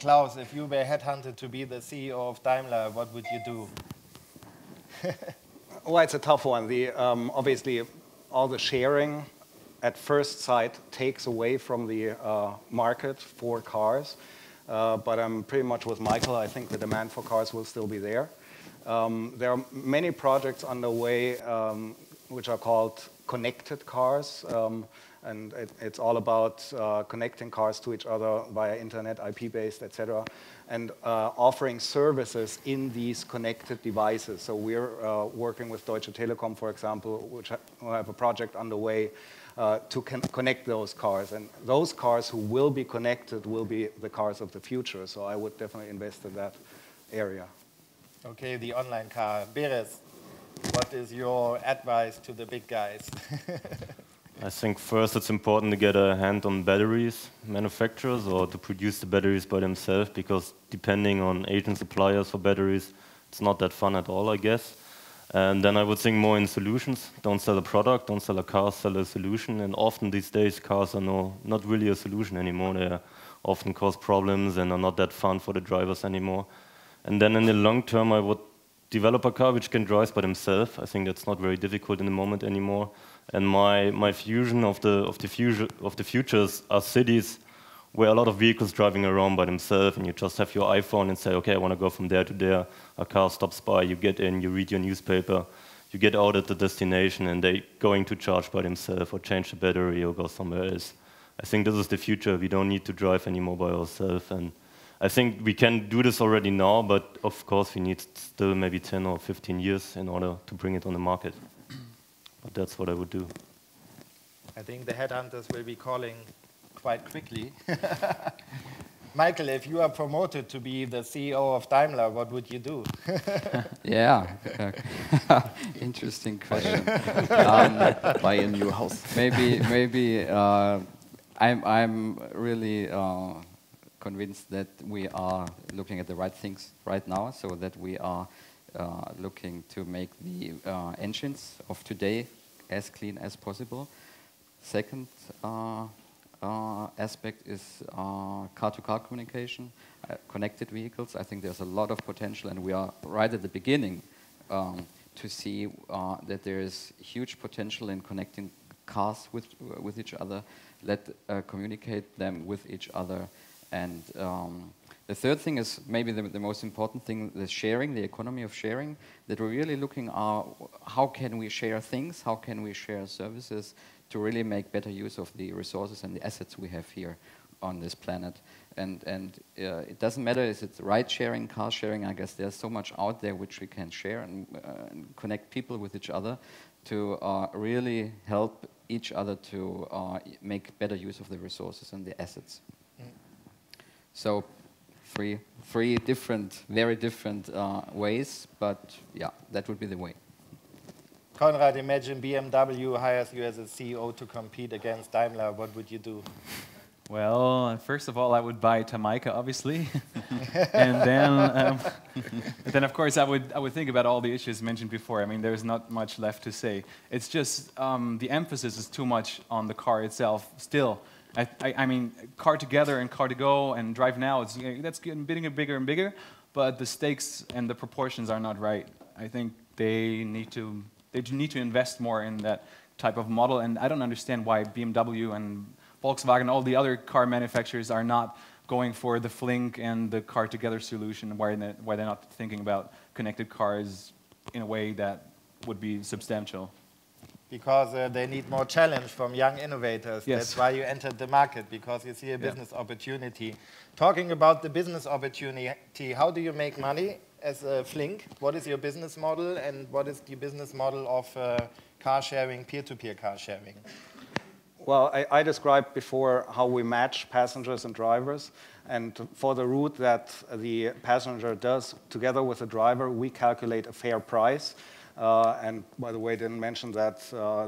Klaus, if you were headhunted to be the CEO of Daimler, what would you do? Well, it's a tough one. Obviously, all the sharing at first sight takes away from the market for cars. But I'm pretty much with Michael. I think the demand for cars will still be there. There are many projects underway which are called connected cars. And it's all about connecting cars to each other via internet, IP-based, etc., and offering services in these connected devices. So we're working with Deutsche Telekom, for example, which will have a project underway to connect those cars. And those cars who will be connected will be the cars of the future. So I would definitely invest in that area. Okay, the online car. Beres, what is your advice to the big guys? I think first it's important to get a hand on batteries manufacturers or to produce the batteries by themselves, because depending on Asian suppliers for batteries, it's not that fun at all, I guess. And then I would think more in solutions. Don't sell a product, don't sell a car, sell a solution. And often these days cars are not really a solution anymore. They often cause problems and are not that fun for the drivers anymore. And then in the long term I would develop a car which can drive by themselves. I think that's not very difficult in the moment anymore. And my fusion of the futures are cities where a lot of vehicles driving around by themselves, and you just have your iPhone and say, okay, I want to go from there to there. A car stops by, you get in, you read your newspaper, you get out at the destination, and they're going to charge by themselves or change the battery or go somewhere else. I think this is the future. We don't need to drive anymore by ourselves. And I think we can do this already now, but of course we need still maybe 10 or 15 years in order to bring it on the market. But that's what I would do. I think the headhunters will be calling quite quickly. Michael, if you are promoted to be the CEO of Daimler, what would you do? Yeah, interesting question. Buy a new house. Maybe I'm really convinced that we are looking at the right things right now, so that we are looking to make the engines of today as clean as possible. Second aspect is car-to-car communication, connected vehicles. I think there's a lot of potential, and we are right at the beginning to see that there is huge potential in connecting cars with each other, communicate them with each other. And the third thing is maybe the most important thing, the sharing, the economy of sharing, that we're really looking at how can we share things, how can we share services to really make better use of the resources and the assets we have here on this planet. And it doesn't matter if it's ride sharing, car sharing, I guess there's so much out there which we can share and connect people with each other to really help each other to make better use of the resources and the assets. So three different, very different ways, but yeah, that would be the way. Konrad, imagine BMW hires you as a CEO to compete against Daimler. What would you do? Well, first of all, I would buy Tamyca, obviously, and then, of course, I would think about all the issues mentioned before. I mean, there's not much left to say. It's just the emphasis is too much on the car itself. Still, I mean, Car2gether and Car2go and Drive Now, that's getting bigger and bigger, but the stakes and the proportions are not right. I think they need to invest more in that type of model, and I don't understand why BMW and Volkswagen, all the other car manufacturers are not going for the Flinc and the Car2gether solution, why they're not thinking about connected cars in a way that would be substantial. Because they need more challenge from young innovators. Yes. That's why you entered the market, because you see a business opportunity. Talking about the business opportunity, how do you make money as a Flinc? What is your business model, and what is the business model of car sharing, peer-to-peer car sharing? Well, I described before how we match passengers and drivers. And for the route that the passenger does together with the driver, we calculate a fair price. And by the way, I didn't mention that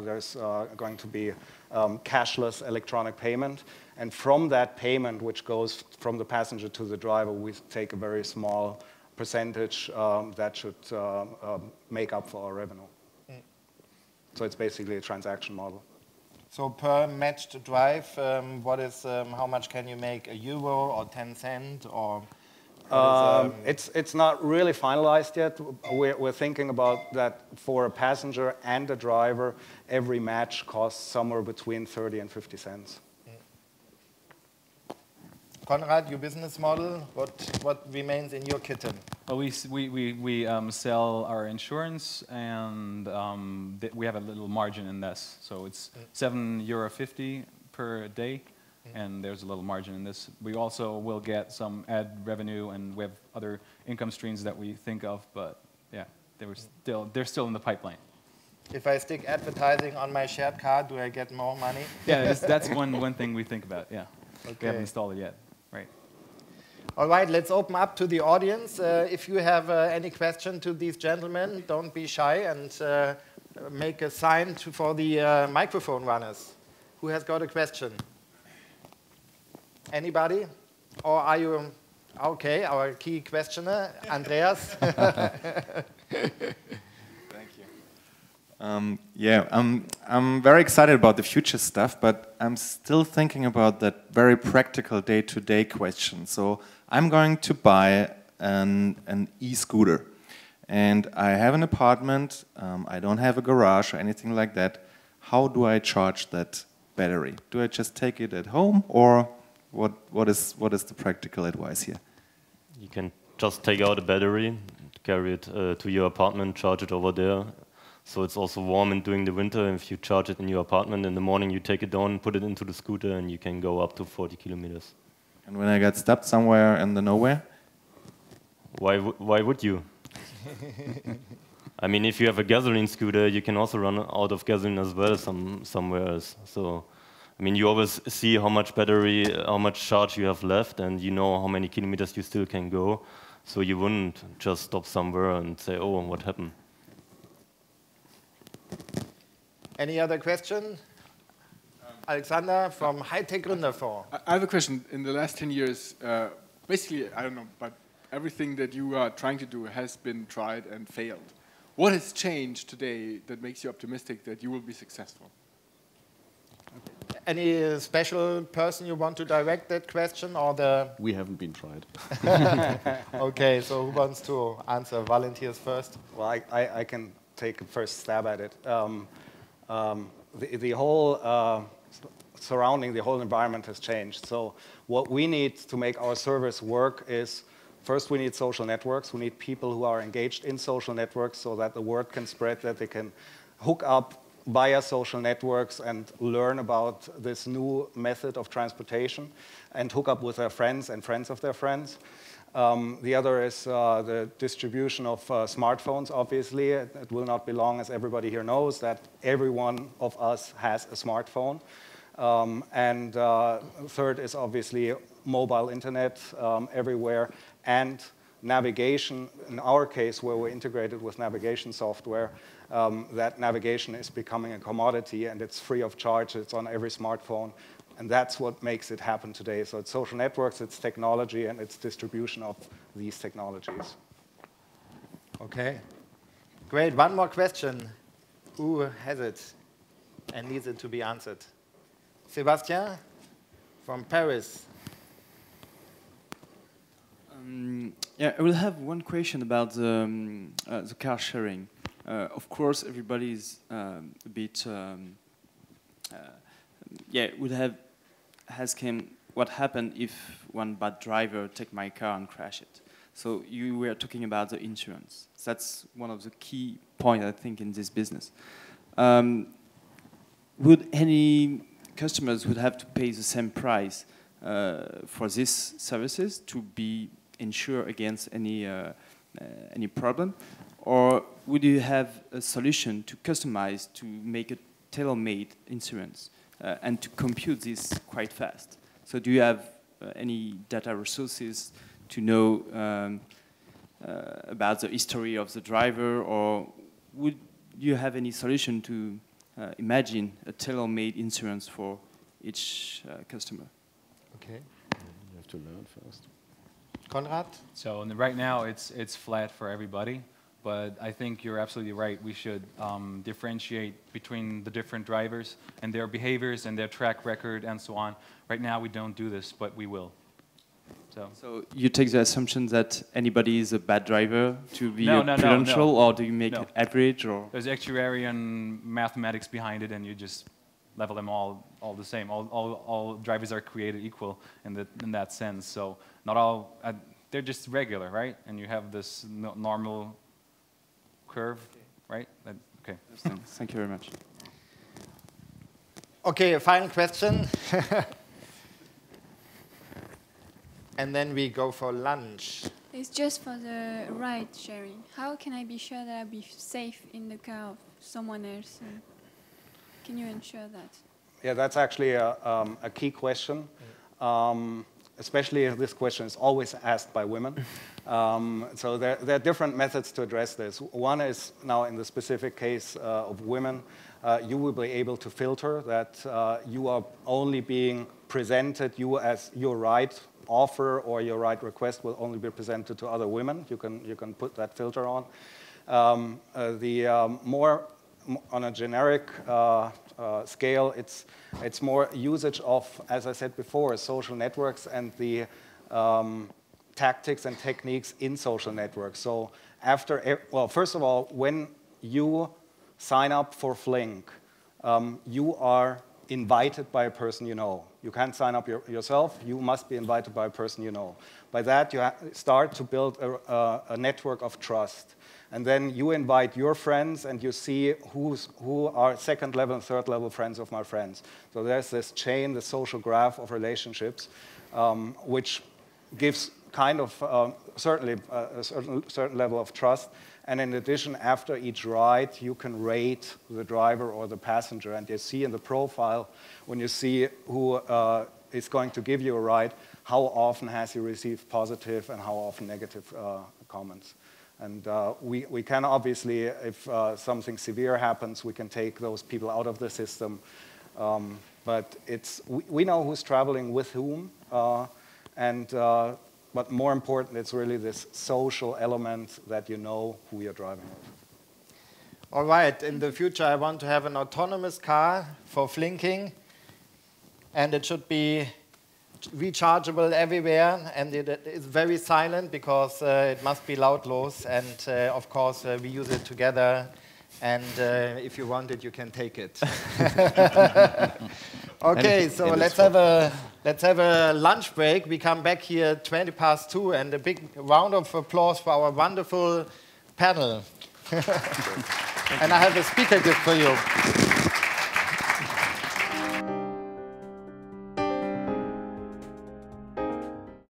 there's going to be cashless electronic payment. And from that payment, which goes from the passenger to the driver, we take a very small percentage that should make up for our revenue. So it's basically a transaction model. So per matched drive, what is how much can you make? €1 or 10 cents or? It's not really finalized yet. We're thinking about that for a passenger and a driver, every match costs somewhere between 30 and 50 cents. Konrad, your business model, what remains in your kitten? Well, we sell our insurance, and we have a little margin in this. So it's €7.50 per day, and there's a little margin in this. We also will get some ad revenue, and we have other income streams that we think of, but yeah, they're still in the pipeline. If I stick advertising on my shared car, do I get more money? Yeah, that's one thing we think about, yeah. Okay. We haven't installed it yet. Right. All right, let's open up to the audience. If you have any question to these gentlemen, don't be shy and make a sign for the microphone runners. Who has got a question? Anybody? Or are you, okay, our key questioner, Andreas? I'm very excited about the future stuff, but I'm still thinking about that very practical day-to-day question. So I'm going to buy an e-scooter, and I have an apartment. I don't have a garage or anything like that. How do I charge that battery? Do I just take it at home, or what is the practical advice here? You can just take out a battery, carry it to your apartment, charge it over there. So it's also warm during the winter. If you charge it in your apartment in the morning, you take it down, put it into the scooter, and you can go up to 40 kilometers. And when I get stuck somewhere in the nowhere? Why would you? I mean, if you have a gasoline scooter, you can also run out of gasoline as well somewhere else. So, I mean, you always see how much battery, how much charge you have left, and you know how many kilometers you still can go. So you wouldn't just stop somewhere and say, oh, what happened? Any other question? Alexander from High Tech Gründerfonds. I have a question. In the last 10 years, basically, I don't know, but everything that you are trying to do has been tried and failed. What has changed today that makes you optimistic that you will be successful? Any special person you want to direct that question, or the? We haven't been tried. Okay, so who wants to answer? Volunteers first. Well, I can take a first stab at it. The whole surrounding, the whole environment has changed. So what we need to make our service work is, first we need social networks. We need people who are engaged in social networks so that the word can spread, that they can hook up via social networks and learn about this new method of transportation and hook up with their friends and friends of their friends. The other is the distribution of smartphones, obviously. It will not be long, as everybody here knows, that every one of us has a smartphone. And third is obviously mobile internet everywhere, and navigation. In our case, where we're integrated with navigation software, that navigation is becoming a commodity, and it's free of charge. It's on every smartphone. And that's what makes it happen today. So it's social networks, it's technology, and it's distribution of these technologies. Okay. Great. One more question. Who has it and needs it to be answered? Sebastian from Paris. Yeah, I will have one question about the car sharing. Of course, everybody is a bit, would have asked him what happened if one bad driver take my car and crash it. So you were talking about the insurance. That's one of the key points, I think, in this business. Would any customers would have to pay the same price for these services to be insured against any problem? Or would you have a solution to customize, to make a tailor-made insurance and to compute this quite fast? So do you have any data resources to know about the history of the driver, or would you have any solution to imagine a tailor-made insurance for each customer? Okay. You have to learn first. Konrad? So right now it's flat for everybody. But I think you're absolutely right. We should differentiate between the different drivers and their behaviors and their track record and so on. Right now, we don't do this, but we will. So you take the assumption that anybody is a bad driver to be prudential, or do you make it average? Or there's actuarial mathematics behind it, and you just level them all the same. All drivers are created equal in that sense. So not all, they're just regular, right? And you have this normal curve, right? Okay. Thank you very much. Okay, a final question. And then we go for lunch. It's just for the ride sharing. How can I be sure that I'll be safe in the car of someone else? Can you ensure that? Yeah, that's actually a key question. Especially if this question is always asked by women. So there are different methods to address this. One is now in the specific case of women, you will be able to filter that you are only being presented, you as your right offer or your right request will only be presented to other women. You can put that filter on. More on a generic scale, it's more usage of, as I said before, social networks and the tactics and techniques in social networks. So first of all, when you sign up for Flinc, you are invited by a person you know. You can't sign up yourself. You must be invited by a person you know. By that, you start to build a network of trust. And then you invite your friends, and you see who are second level and third level friends of my friends. So there's this chain, the social graph of relationships, which gives kind of certainly a certain level of trust. And in addition, after each ride, you can rate the driver or the passenger. And you see in the profile, when you see who is going to give you a ride, how often has he received positive and how often negative comments. And we can obviously, if something severe happens, we can take those people out of the system. But we know who's traveling with whom. But more important, it's really this social element that you know who you're driving with. All right, in the future, I want to have an autonomous car for flinking. And it should be rechargeable everywhere. And it is very silent because it must be Lautlos. And of course, we use it together. And if you want it, you can take it. Okay, so let's have a lunch break. We come back here 2:20, and a big round of applause for our wonderful panel. And I have a speaker gift for you.